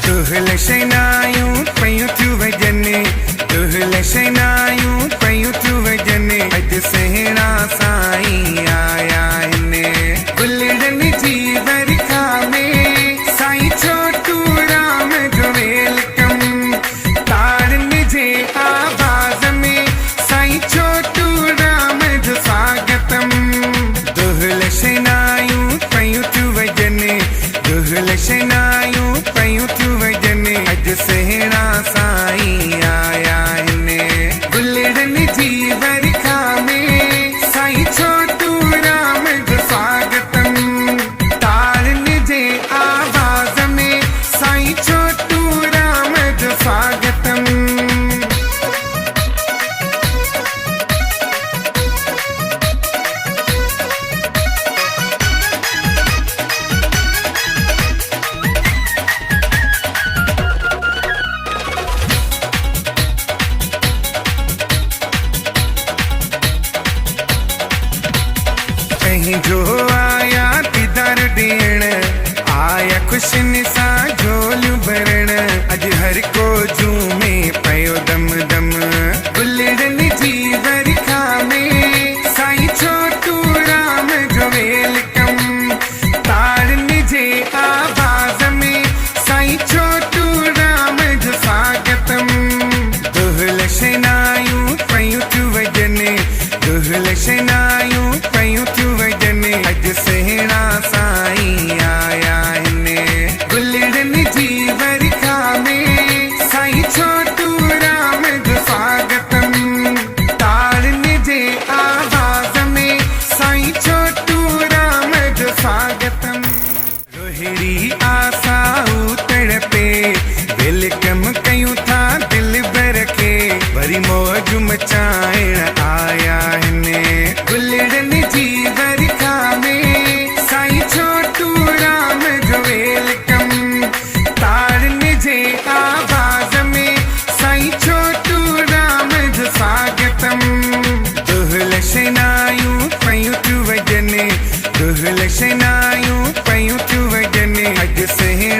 दुहल शनायूं पयूं थियूं वॼनि, दुहल शनायूं पयूं थियूं वॼनि। अॼु सुहिणा साईं आया आहिनि गुलड़नि जी बरखा में, साईं छोटू राम जो वेलकम। ताड़नि जे आवाज़ में साईं छोटू राम जो स्वागतम। दुहल शनायूं पयूं थियूं वॼनि, दुहल शनायूं पयूं थियूं वॼनि। अॼु सुहिणा साईं आया आहिनि गुलड़नि जी बरखा में, साईं छोटू राम जो स्वागतम। ताड़नि जे आवाज़ में साईं छोटू राम जो स्वागतम। जो आया दीदार ॾियण, आया ख़ुशियुनि सां झोलियूं भरण। अॼु हर को झूमे पयो दम दम गुलड़नि जी बरखा में, साईं छोटू राम जो वेलकम। ताड़नि जे आवाज़ में साईं छोटू राम जो स्वागतम। दुहल शनायूं पयूं थियूं वॼनि, दुहल शनायूं पयूं थियूं वॼनि। अॼु सुहिणा साईं आया आहिनि गुलड़नि जी बरखा में, साईं छोटू राम जो स्वागतम। ताड़नि जे आवाज़ में साईं छोटू राम जो स्वागतम। रोहिड़ी आसाऊ तड़पे, वेलकम कयूं था दिल भर के। वरी मौज मचाइण आया आहिनि गुलड़नि जी बरखा में, साईं छोटू राम जो वेलकम। ताड़नि जे आवाज़ में साईं छोटू राम जो स्वागतम। दुहल शनायूं पयूं थियूं वॼनि, दुहल शनायूं पयूं थियूं वॼनि। अॼु सुहिणा